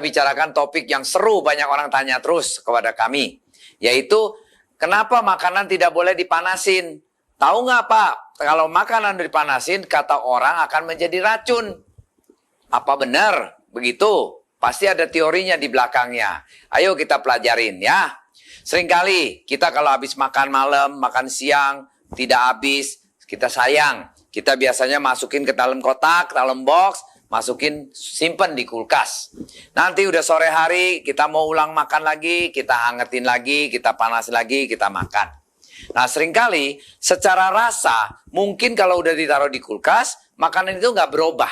bicarakan topik yang seru, banyak orang tanya terus kepada kami, yaitu kenapa makanan tidak boleh dipanasin? Tahu nggak Pak, kalau makanan dipanasin kata orang akan menjadi racun. Apa benar begitu? Pasti ada teorinya di belakangnya. Ayo kita pelajarin ya. Seringkali kita kalau habis makan malam, makan siang, tidak habis, kita sayang. Kita biasanya masukin ke dalam kotak, dalam box, masukin, simpen di kulkas. Nanti udah sore hari, kita mau ulang makan lagi, kita hangetin lagi, kita panas lagi, kita makan. Nah seringkali secara rasa, mungkin kalau udah ditaruh di kulkas, makanan itu nggak berubah.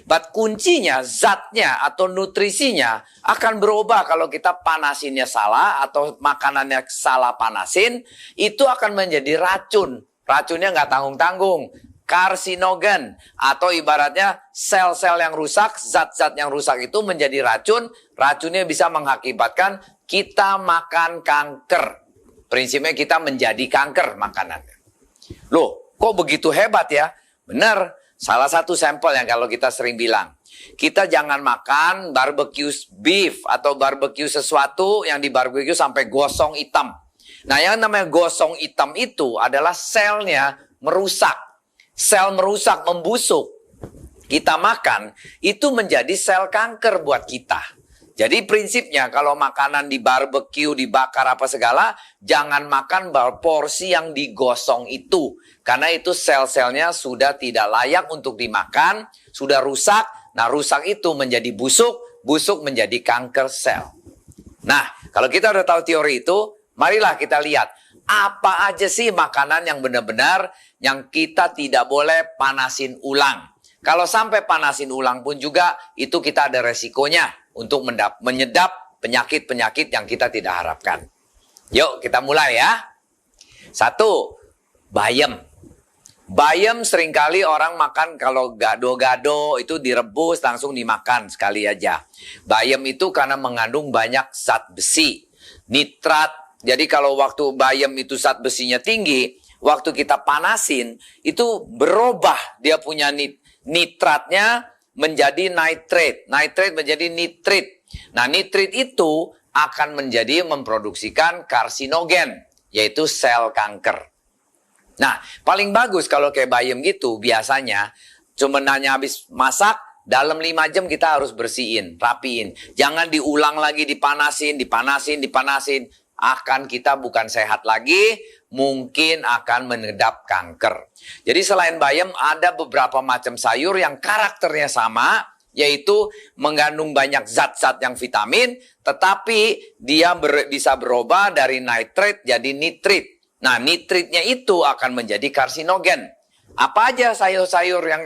But kuncinya, zatnya atau nutrisinya akan berubah kalau kita panasinnya salah atau makanannya salah panasin, itu akan menjadi racun. Racunnya nggak tanggung-tanggung. Karsinogen atau ibaratnya sel-sel yang rusak, zat-zat yang rusak itu menjadi racun. Racunnya bisa mengakibatkan kita makan kanker. Prinsipnya kita menjadi kanker makanannya. Loh, kok begitu hebat ya? Benar. Salah satu sampel yang kalau kita sering bilang, kita jangan makan barbecue beef atau barbecue sesuatu yang di barbecue sampai gosong hitam. Nah, yang namanya gosong hitam itu adalah selnya merusak. Sel merusak, membusuk. Kita makan, itu menjadi sel kanker buat kita. Jadi prinsipnya kalau makanan di barbecue, dibakar apa segala, jangan makan porsi yang digosong itu. Karena itu sel-selnya sudah tidak layak untuk dimakan, sudah rusak. Nah rusak itu menjadi busuk, busuk menjadi kanker sel. Nah kalau kita udah tahu teori itu, marilah kita lihat. Apa aja sih makanan yang benar-benar yang kita tidak boleh panasin ulang. Kalau sampai panasin ulang pun juga, itu kita ada resikonya untuk menyedap penyakit-penyakit yang kita tidak harapkan. Yuk kita mulai ya. 1, bayam. Bayam seringkali orang makan kalau gado-gado itu direbus langsung dimakan sekali aja. Bayam itu karena mengandung banyak zat besi, nitrat. Jadi kalau waktu bayam itu zat besinya tinggi, waktu kita panasin itu berubah dia punya nitratnya menjadi nitrate. Nitrate menjadi nitrit. Nah nitrit itu akan menjadi memproduksikan karsinogen, yaitu sel kanker. Nah paling bagus kalau kayak bayam gitu biasanya cuma hanya habis masak, dalam 5 jam kita harus bersihin, rapiin. Jangan diulang lagi dipanasin. Akan kita bukan sehat lagi, mungkin akan menedap kanker. Jadi selain bayam ada beberapa macam sayur yang karakternya sama, yaitu mengandung banyak zat-zat yang vitamin, tetapi dia bisa berubah dari nitrate jadi nitrit. Nah nitritnya itu akan menjadi karsinogen. Apa aja sayur-sayur yang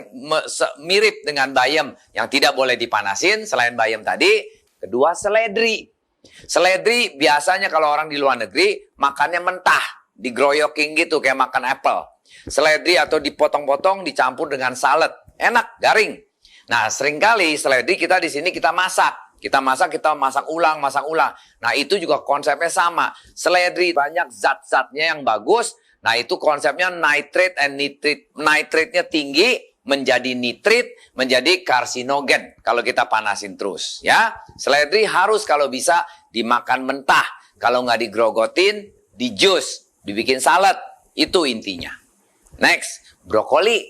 mirip dengan bayam yang tidak boleh dipanasin selain bayam tadi? Kedua, seledri. Seledri biasanya kalau orang di luar negeri makannya mentah, digroyoking gitu kayak makan apple. Seledri atau dipotong-potong dicampur dengan salad, enak, garing. Nah, seringkali seledri kita di sini kita masak. Kita masak ulang. Nah, itu juga konsepnya sama. Seledri banyak zat-zatnya yang bagus. Nah, itu konsepnya nitrate and nitrit. Nitrate-nya tinggi menjadi nitrit, menjadi karsinogen kalau kita panasin terus ya. Seledri harus kalau bisa dimakan mentah, kalau nggak digrogotin, di jus, dibikin salad, itu intinya. Next, brokoli.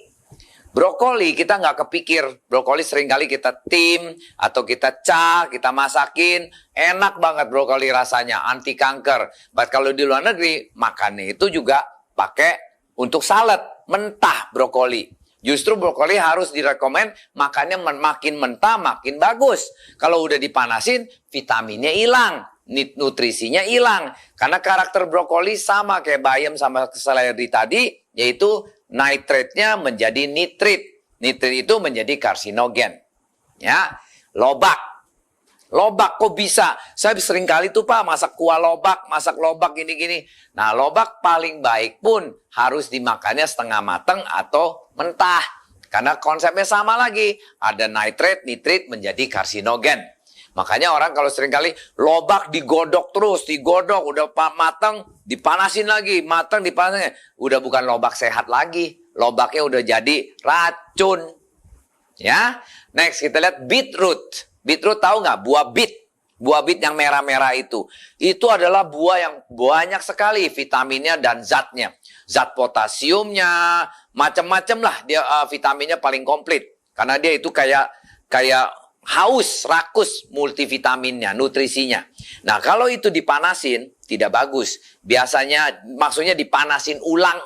Brokoli kita nggak kepikir, brokoli seringkali kita tim atau kita kita masakin, enak banget brokoli rasanya, anti kanker. But kalau di luar negeri makannya itu juga pakai untuk salad, mentah brokoli. Justru brokoli harus direkomend makannya makin mentah makin bagus. Kalau udah dipanasin vitaminnya hilang, nutrisinya hilang. Karena karakter brokoli sama kayak bayam sama seledri tadi, yaitu nitrate-nya menjadi nitrit. Nitrit itu menjadi karsinogen. Ya, lobak. Lobak kok bisa? Saya sering kali tuh Pak masak kuah lobak, masak lobak gini-gini. Nah lobak paling baik pun harus dimakannya setengah matang atau mentah. Karena konsepnya sama lagi. Ada nitrate, nitrit menjadi karsinogen. Makanya orang kalau sering kali lobak digodok terus, digodok udah matang, dipanasin lagi, matang dipanasin. Udah bukan lobak sehat lagi. Lobaknya udah jadi racun. Ya, next kita lihat beetroot. Beetroot tahu nggak? Buah beet. Buah beet yang merah-merah itu. Itu adalah buah yang banyak sekali vitaminnya dan zatnya. Zat potasiumnya, macam-macam lah. Dia vitaminnya paling komplit. Karena dia itu kayak haus, rakus multivitaminnya, nutrisinya. Nah, kalau itu dipanasin, tidak bagus. Biasanya, maksudnya dipanasin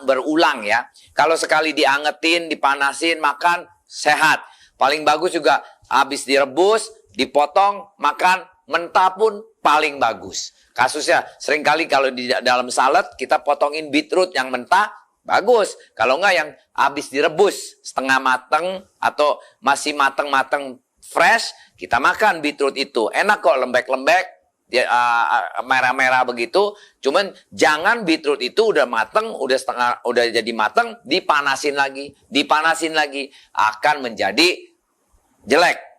berulang ya. Kalau sekali diangetin, dipanasin, makan, sehat. Paling bagus juga, habis direbus, dipotong, makan, mentah pun paling bagus. Kasusnya, seringkali kalau di dalam salad, kita potongin beetroot yang mentah, bagus. Kalau enggak yang habis direbus, setengah mateng, atau masih mateng-mateng, fresh, kita makan beetroot itu. Enak kok, lembek-lembek, merah-merah begitu. Cuman jangan beetroot itu udah mateng, udah jadi mateng, dipanasin lagi, akan menjadi jelek.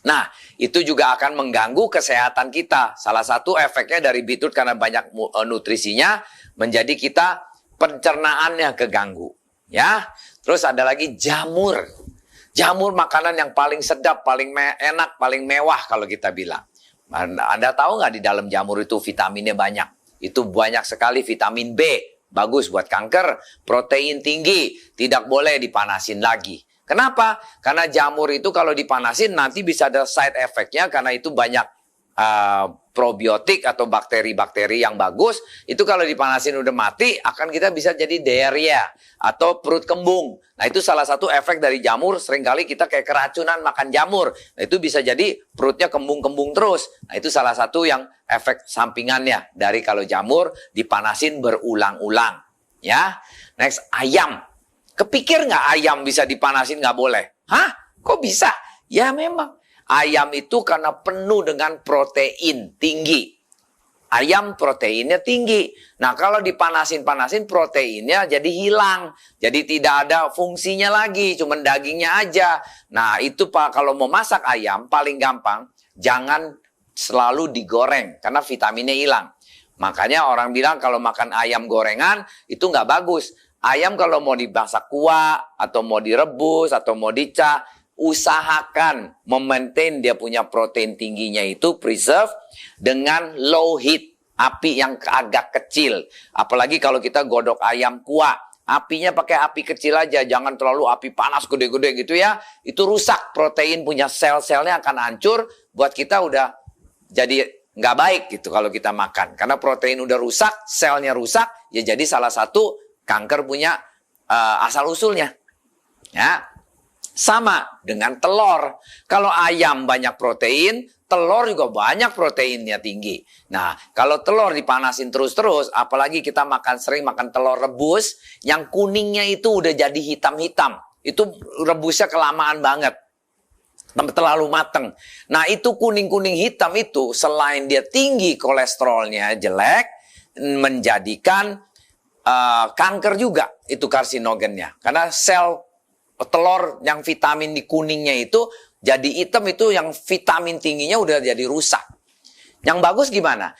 Nah, itu juga akan mengganggu kesehatan kita. Salah satu efeknya dari beetroot karena banyak nutrisinya, menjadi kita pencernaannya keganggu. Ya, terus ada lagi jamur. Jamur makanan yang paling sedap, paling enak, paling mewah kalau kita bilang. Anda tahu nggak di dalam jamur itu vitaminnya banyak? Itu banyak sekali vitamin B. Bagus buat kanker, protein tinggi, tidak boleh dipanasin lagi. Kenapa? Karena jamur itu kalau dipanasin nanti bisa ada side effect-nya karena itu banyak probiotik atau bakteri-bakteri yang bagus. Itu kalau dipanasin udah mati, akan kita bisa jadi diarrhea atau perut kembung. Nah, itu salah satu efek dari jamur. Seringkali kita kayak keracunan makan jamur. Nah, itu bisa jadi perutnya kembung-kembung terus. Nah, itu salah satu yang efek sampingannya dari kalau jamur dipanasin berulang-ulang. Ya, next, ayam. Kepikir nggak ayam bisa dipanasin nggak boleh? Hah? Kok bisa? Ya memang. Ayam itu karena penuh dengan protein tinggi. Ayam proteinnya tinggi. Nah, kalau dipanasin-panasin proteinnya jadi hilang. Jadi tidak ada fungsinya lagi, cuma dagingnya aja. Nah, itu Pak, kalau mau masak ayam paling gampang, jangan selalu digoreng karena vitaminnya hilang. Makanya orang bilang kalau makan ayam gorengan itu nggak bagus. Ayam kalau mau dimasak kuah, atau mau direbus, atau mau dicah, usahakan memaintain dia punya protein tingginya itu preserve dengan low heat, api yang agak kecil. Apalagi kalau kita godok ayam kuah, apinya pakai api kecil aja, jangan terlalu api panas gede-gede gitu ya. Itu rusak, protein punya sel-selnya akan hancur, buat kita udah jadi nggak baik gitu kalau kita makan. Karena protein udah rusak, selnya rusak, ya jadi salah satu kanker punya asal-usulnya. Ya. Sama dengan telur. Kalau ayam banyak protein, telur juga banyak proteinnya tinggi. Nah, kalau telur dipanasin terus-terus, apalagi kita sering makan telur rebus, yang kuningnya itu udah jadi hitam-hitam. Itu rebusnya kelamaan banget. Terlalu mateng. Nah, itu kuning-kuning hitam itu, selain dia tinggi kolesterolnya jelek, menjadikan kanker juga. Itu karsinogennya. Karena sel telur yang vitamin di kuningnya itu jadi hitam, itu yang vitamin tingginya udah jadi rusak. Yang bagus gimana?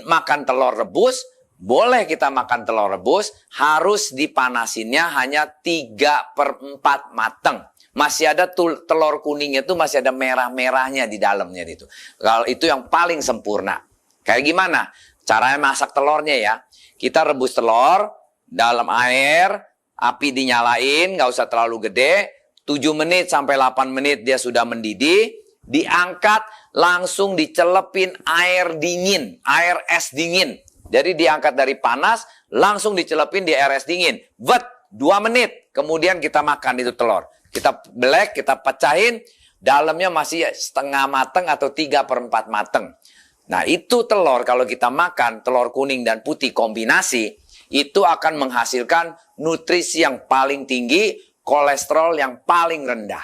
Makan telur rebus, boleh kita makan telur rebus, harus dipanasinnya hanya 3/4 mateng. Masih ada telur kuningnya itu masih ada merah-merahnya di dalamnya itu. Kalau itu yang paling sempurna. Kayak gimana? Caranya masak telurnya ya. Kita rebus telur dalam air, api dinyalain, nggak usah terlalu gede. 7 menit sampai 8 menit dia sudah mendidih. Diangkat, langsung dicelepin air dingin, air es dingin. Jadi diangkat dari panas, langsung dicelepin di air es dingin. 2 menit, kemudian kita makan itu telur. Kita belek, kita pecahin, dalamnya masih setengah mateng atau 3/4 mateng. Nah, itu telur kalau kita makan, telur kuning dan putih kombinasi, itu akan menghasilkan nutrisi yang paling tinggi, kolesterol yang paling rendah.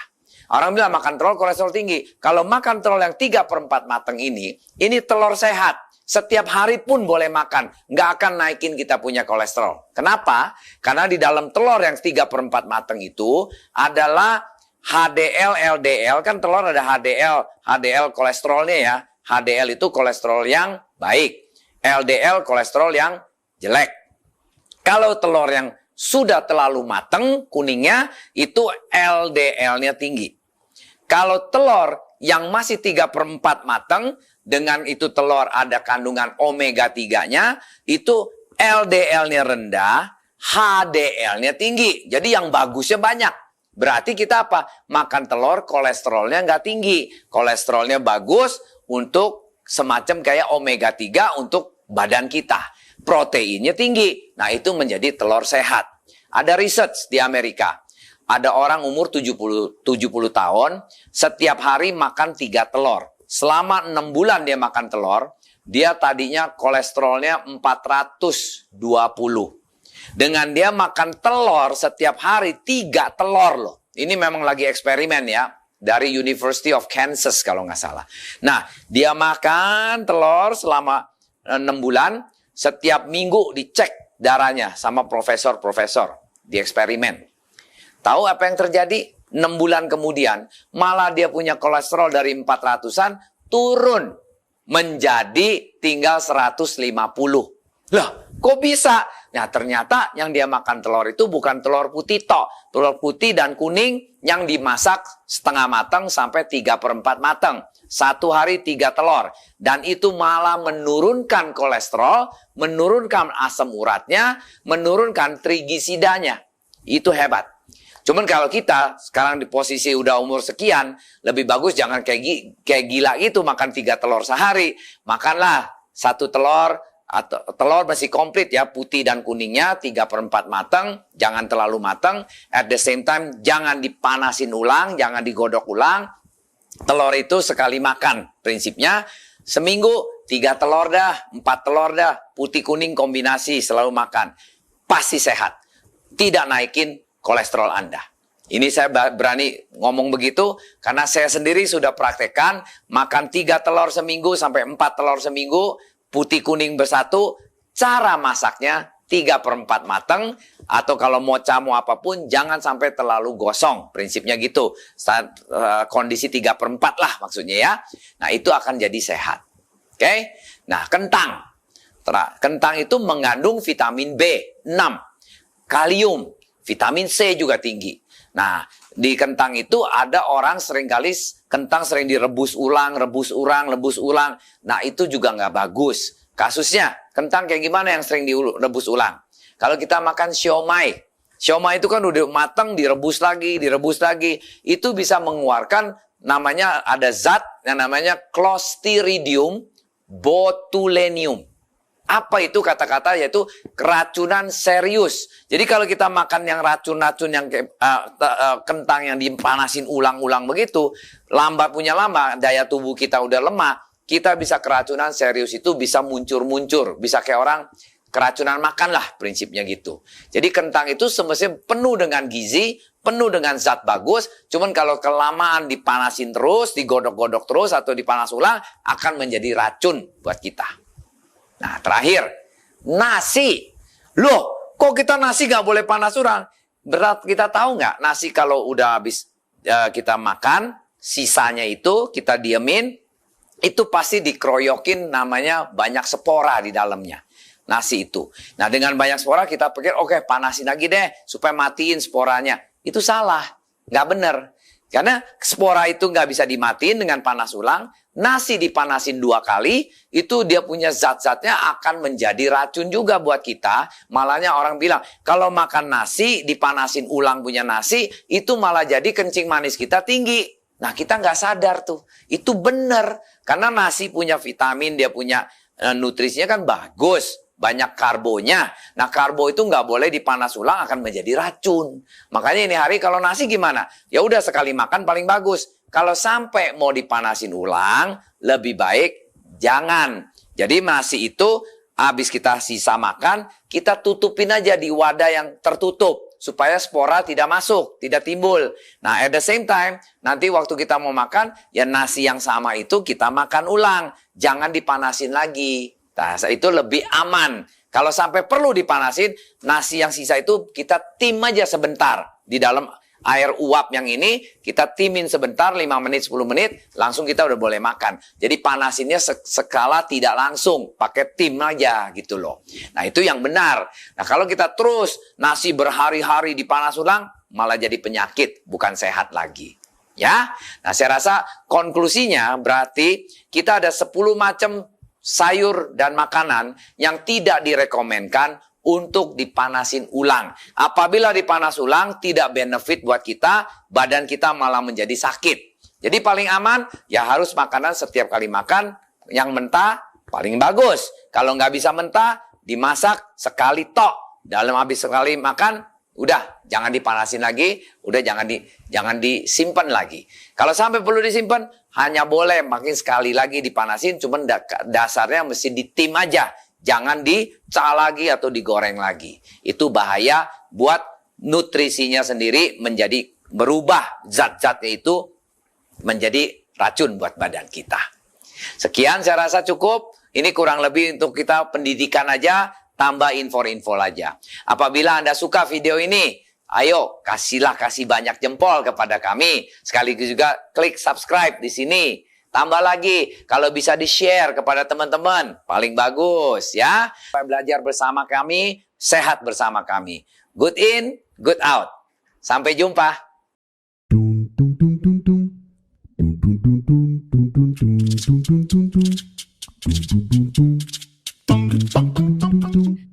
Orang bilang makan telur kolesterol tinggi. Kalau makan telur yang 3/4 mateng ini telur sehat. Setiap hari pun boleh makan. Nggak akan naikin kita punya kolesterol. Kenapa? Karena di dalam telur yang 3/4 mateng itu adalah HDL, LDL. Kan telur ada HDL kolesterolnya ya. HDL itu kolesterol yang baik. LDL kolesterol yang jelek. Kalau telur yang sudah terlalu mateng kuningnya, itu LDL-nya tinggi. Kalau telur yang masih 3/4 matang, dengan itu telur ada kandungan omega 3-nya, itu LDL-nya rendah, HDL-nya tinggi. Jadi yang bagusnya banyak. Berarti kita apa? Makan telur, kolesterolnya nggak tinggi. Kolesterolnya bagus untuk semacam kayak omega 3 untuk badan kita. Proteinnya tinggi. Nah, itu menjadi telur sehat. Ada research di Amerika. Ada orang umur 70 tahun, setiap hari makan 3 telur. Selama 6 bulan dia makan telur, dia tadinya kolesterolnya 420. Dengan dia makan telur setiap hari 3 telur loh. Ini memang lagi eksperimen ya. Dari University of Kansas kalau nggak salah. Nah, dia makan telur selama 6 bulan. Setiap minggu dicek darahnya sama profesor-profesor di eksperimen. Tahu apa yang terjadi? 6 bulan kemudian malah dia punya kolesterol dari 400-an turun menjadi tinggal 150. Lah, kok bisa? Nah, ternyata yang dia makan telur itu bukan telur putih tok. Telur putih dan kuning yang dimasak setengah matang sampai 3/4 matang. 1 hari 3 telur. Dan itu malah menurunkan kolesterol, menurunkan asam uratnya, menurunkan trigliseridanya. Itu hebat. Cuman kalau kita sekarang di posisi udah umur sekian, lebih bagus jangan kayak gila gitu makan 3 telur sehari. Makanlah 1 telur, atau telur masih komplit ya, putih dan kuningnya 3/4 matang, jangan terlalu matang. At the same time jangan dipanasin ulang, jangan digodok ulang. Telur itu sekali makan, prinsipnya seminggu 3 telur dah, 4 telur dah, putih kuning kombinasi selalu makan. Pasti sehat, tidak naikin kolesterol Anda. Ini saya berani ngomong begitu karena saya sendiri sudah praktekkan makan 3 telur seminggu sampai 4 telur seminggu. Putih kuning bersatu, cara masaknya 3/4 matang, atau kalau mau camu apapun, jangan sampai terlalu gosong. Prinsipnya gitu, kondisi 3/4 lah maksudnya ya. Nah, itu akan jadi sehat. Oke? Nah, kentang. Kentang itu mengandung vitamin B6, kalium, vitamin C juga tinggi. Nah, di kentang itu ada orang seringkali kentang sering direbus ulang, rebus ulang. Nah, itu juga nggak bagus. Kasusnya, kentang kayak gimana yang sering direbus ulang? Kalau kita makan siomay itu kan udah matang, direbus lagi. Itu bisa mengeluarkan namanya, ada zat yang namanya Clostridium botulinum. Apa itu kata-kata? Yaitu keracunan serius. Jadi kalau kita makan yang racun-racun yang kentang yang dipanasin ulang-ulang begitu, lambat daya tubuh kita udah lemah, kita bisa keracunan serius, itu bisa muncur-muncur, bisa kayak orang keracunan makan lah, prinsipnya gitu. Jadi kentang itu semestinya penuh dengan gizi, penuh dengan zat bagus, cuman kalau kelamaan dipanasin terus, digodok-godok terus atau dipanas ulang, akan menjadi racun buat kita. Nah, terakhir, nasi. Loh, kok kita nasi nggak boleh panas ulang? Berat, kita tahu nggak? Nasi kalau udah habis kita makan, sisanya itu kita diemin, itu pasti dikeroyokin, namanya banyak spora di dalamnya. Nasi itu. Nah, dengan banyak spora kita pikir, oke, panasin lagi deh, supaya matiin sporanya. Itu salah, nggak bener. Karena spora itu nggak bisa dimatiin dengan panas ulang. Nasi dipanasin 2 kali, itu dia punya zat-zatnya akan menjadi racun juga buat kita. Malahnya orang bilang, kalau makan nasi, dipanasin ulang punya nasi, itu malah jadi kencing manis kita tinggi. Nah, kita nggak sadar tuh. Itu benar. Karena nasi punya vitamin, dia punya nutrisinya kan bagus. Banyak karbonya. Nah, karbo itu nggak boleh dipanas ulang, akan menjadi racun. Makanya ini hari kalau nasi gimana? Ya udah sekali makan paling bagus. Kalau sampai mau dipanasin ulang, lebih baik jangan. Jadi nasi itu habis kita sisa makan, kita tutupin aja di wadah yang tertutup. Supaya spora tidak masuk, tidak timbul. Nah, at the same time, nanti waktu kita mau makan, ya nasi yang sama itu kita makan ulang. Jangan dipanasin lagi. Nah, itu lebih aman. Kalau sampai perlu dipanasin, nasi yang sisa itu kita tim aja sebentar. Di dalam air uap yang ini, kita timin sebentar, 5 menit, 10 menit, langsung kita udah boleh makan. Jadi panasinnya skala tidak langsung, pakai tim aja gitu loh. Nah, itu yang benar. Nah, kalau kita terus nasi berhari-hari dipanas ulang, malah jadi penyakit, bukan sehat lagi. Ya, nah saya rasa konklusinya berarti kita ada 10 macam sayur dan makanan yang tidak direkomendkan untuk dipanasin ulang. Apabila dipanas ulang tidak benefit buat kita, badan kita malah menjadi sakit. Jadi paling aman ya harus makanan setiap kali makan yang mentah paling bagus. Kalau nggak bisa mentah, dimasak sekali tok. Dalam habis sekali makan, udah jangan dipanasin lagi, udah jangan disimpan lagi. Kalau sampai perlu disimpan, hanya boleh makin sekali lagi dipanasin, cuman dasarnya mesti ditim aja. Jangan dicah lagi atau digoreng lagi. Itu bahaya buat nutrisinya sendiri menjadi berubah, zat-zatnya itu menjadi racun buat badan kita. Sekian saya rasa cukup. Ini kurang lebih untuk kita pendidikan aja, tambah info-info aja. Apabila Anda suka video ini, ayo kasih banyak jempol kepada kami. Sekaligus juga klik subscribe di sini. Tambah lagi, kalau bisa di-share kepada teman-teman, paling bagus ya. Belajar bersama kami, sehat bersama kami. Good in, good out. Sampai jumpa. Tung tung tung tung tung tung tung tung tung tung tung tung tung tung tung.